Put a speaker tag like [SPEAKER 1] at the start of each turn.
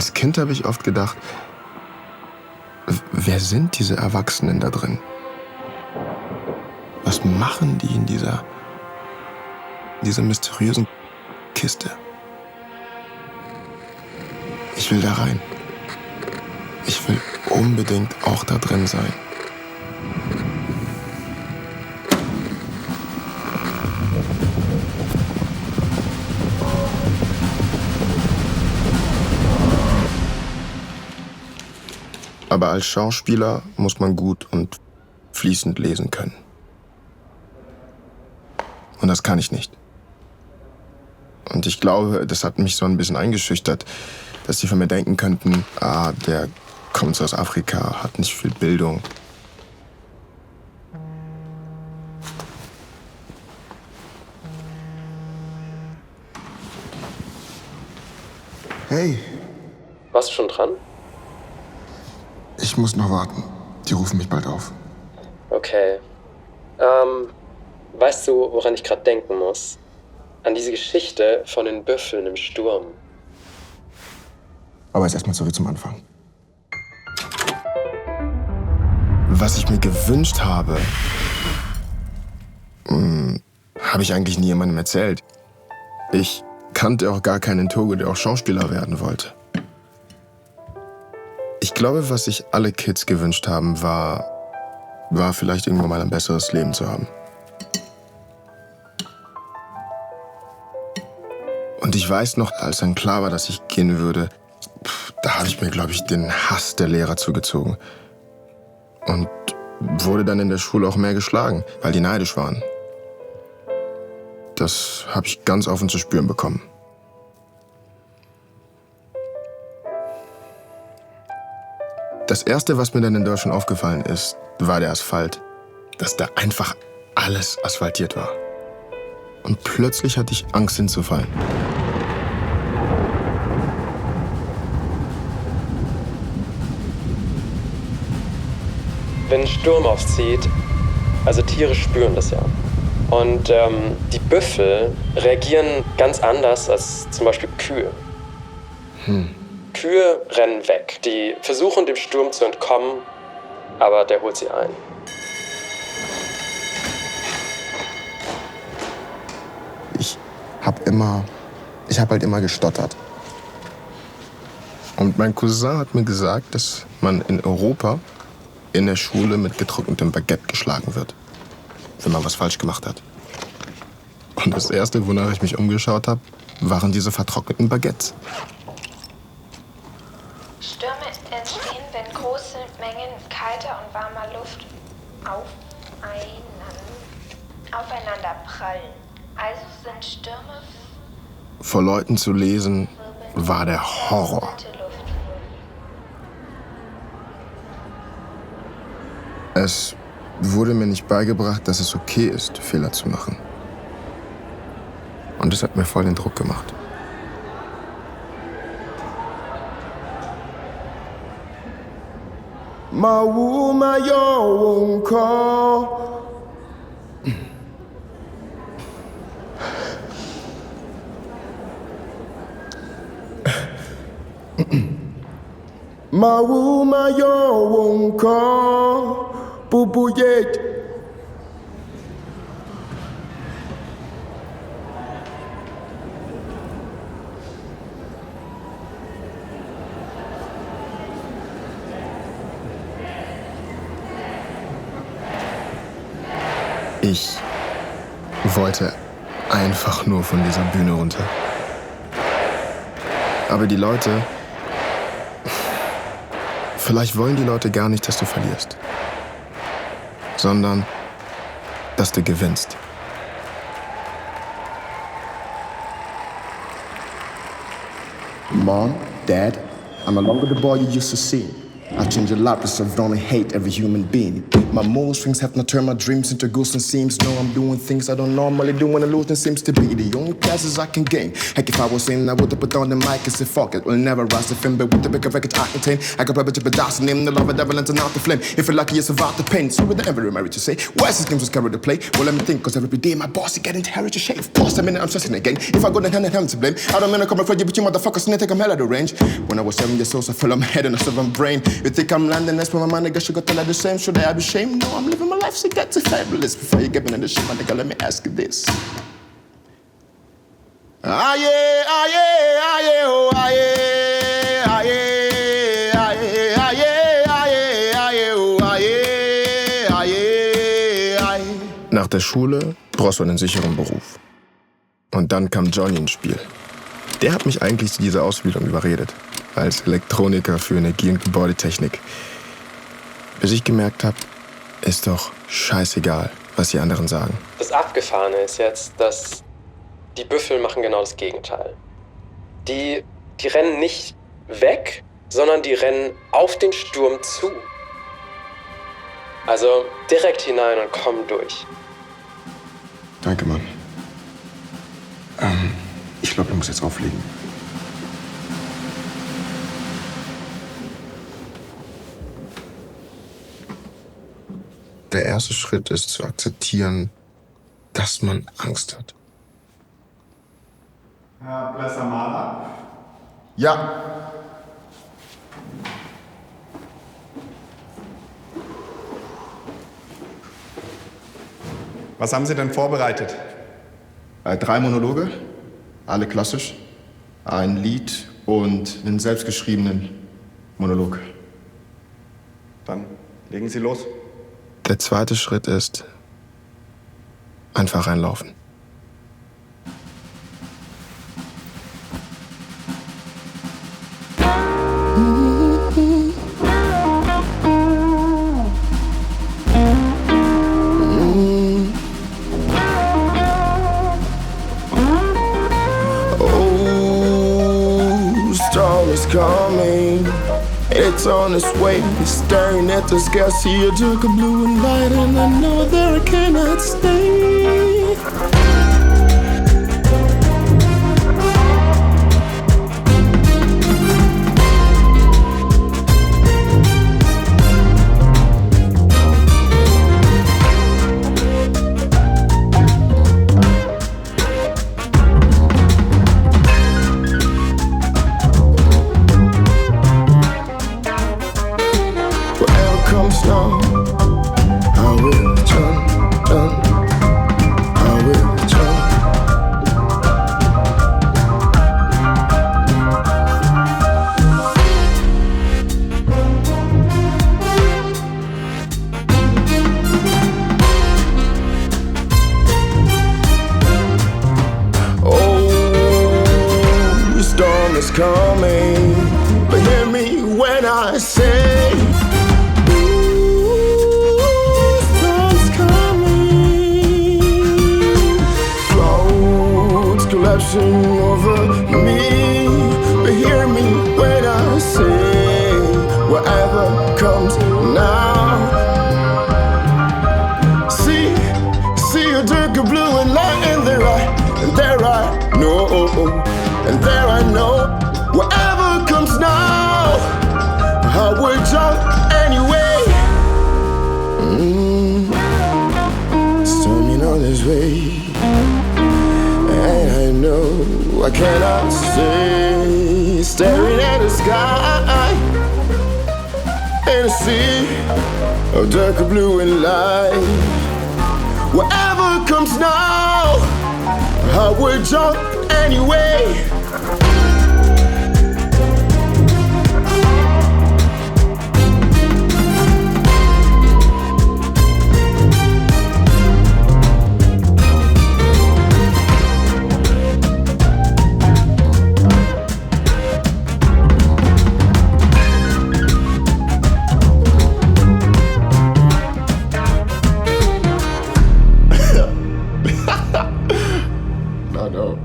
[SPEAKER 1] Als Kind habe ich oft gedacht, wer sind diese Erwachsenen da drin? Was machen die in dieser mysteriösen Kiste? Ich will da rein. Ich will unbedingt auch da drin sein. Aber als Schauspieler muss man gut und fließend lesen können. Und das kann ich nicht. Und ich glaube, das hat mich so ein bisschen eingeschüchtert, dass die von mir denken könnten, der kommt aus Afrika, hat nicht viel Bildung. Hey.
[SPEAKER 2] Warst du schon dran?
[SPEAKER 1] Ich muss noch warten. Die rufen mich bald auf.
[SPEAKER 2] Okay. Weißt du, woran ich gerade denken muss? An diese Geschichte von den Büffeln im Sturm.
[SPEAKER 1] Aber jetzt erstmal zurück zum Anfang. Was ich mir gewünscht habe, habe ich eigentlich nie jemandem erzählt. Ich kannte auch gar keinen Togo, der auch Schauspieler werden wollte. Ich glaube, was sich alle Kids gewünscht haben, war vielleicht irgendwann mal ein besseres Leben zu haben. Und ich weiß noch, als dann klar war, dass ich gehen würde, da habe ich mir, glaube ich, den Hass der Lehrer zugezogen. Und wurde dann in der Schule auch mehr geschlagen, weil die neidisch waren. Das habe ich ganz offen zu spüren bekommen. Das Erste, was mir dann in Deutschland aufgefallen ist, war der Asphalt. Dass da einfach alles asphaltiert war. Und plötzlich hatte ich Angst hinzufallen.
[SPEAKER 2] Wenn ein Sturm aufzieht, also Tiere spüren das ja. Und die Büffel reagieren ganz anders als zum Beispiel Kühe. Kühe rennen weg. Die versuchen, dem Sturm zu entkommen, aber der holt sie ein.
[SPEAKER 1] Ich habe halt immer gestottert. Und mein Cousin hat mir gesagt, dass man in Europa in der Schule mit getrocknetem Baguette geschlagen wird, wenn man was falsch gemacht hat. Und das Erste, wonach ich mich umgeschaut habe, waren diese vertrockneten Baguettes.
[SPEAKER 3] Stürme entstehen, wenn große Mengen kalter und warmer Luft aufeinander prallen. Also sind Stürme
[SPEAKER 1] Vor Leuten zu lesen, war der Horror. Es wurde mir nicht beigebracht, dass es okay ist, Fehler zu machen. Und das hat mir voll den Druck gemacht. Ich wollte einfach nur von dieser Bühne runter. Aber die Leute... Vielleicht wollen die Leute gar nicht, dass du verlierst, sondern dass du gewinnst.
[SPEAKER 4] Mom, Dad, I'm no longer the boy you used to see. I've changed a lot, but I've only hate every human being.
[SPEAKER 1] My mood swings have not turned my dreams into ghosts and seams. No, I'm doing things I don't normally do when I lose and seems to be the only classes I can gain. Heck, if I was in, I would have put on the mic and said, fuck it, we'll never rise to fame. But with the bigger records I contain, I could probably jump a dance and name the love of devil and turn out the flame. If you're lucky, you survive the pain. So with the every marriage to say, why is this game just carry the play? Well, let me think, cause every day my boss is getting tired to shave. Pause a minute, I'm stressing again. If I go then hand in hand to blame, I don't mean to come for you, but you motherfuckers need to take a hell out of range. When I was 7 years old, so I fell on my head and a 7 brain. You think I'm landing, that's where my mind, I guess you got to let the same. Should I be ashamed? No, I'm living my life, so get to fabulous. Before you get me in the shit, my nigga, let me ask you this. Ah yeah, ah yeah, ah yeah, oh ah yeah, ah yeah, ah yeah, ah yeah, ah yeah, ah yeah, oh ah yeah, ah yeah, ah yeah. Nach der Schule brauchst du einen sicheren Beruf. Und dann kam Johnny ins Spiel. Der hat mich eigentlich zu dieser Ausbildung überredet, als Elektroniker für Energie- und Gebäudetechnik. Bis ich gemerkt habe, ist doch scheißegal, was die anderen sagen.
[SPEAKER 2] Das Abgefahrene ist jetzt, dass die Büffel machen genau das Gegenteil. Die rennen nicht weg, sondern die rennen auf den Sturm zu. Also direkt hinein und kommen durch.
[SPEAKER 1] Danke, Mann. Ich glaube, ich muss jetzt auflegen. Der erste Schritt ist zu akzeptieren, dass man Angst hat.
[SPEAKER 4] Herr Blesser-Mahler?
[SPEAKER 1] Ja.
[SPEAKER 4] Was haben Sie denn vorbereitet?
[SPEAKER 1] 3 Monologe, alle klassisch. Ein Lied und einen selbstgeschriebenen Monolog.
[SPEAKER 4] Dann legen Sie los.
[SPEAKER 1] Der zweite Schritt ist einfach reinlaufen. Coming, it's on its way. Staring at the sky, see a dark blue and light, and I know that I cannot stay. Coming, but hear me when I say, ooh, storm's coming. Clouds collapsing over me, but hear me when I say, whatever comes now. See a darker blue and light in their eye, and there I know, and there I know. Whatever comes now, I will jump anyway. Storming on this way, and I know I cannot stay. Staring at the sky and a sea of darker blue and light. Whatever comes now, I will jump anyway. No.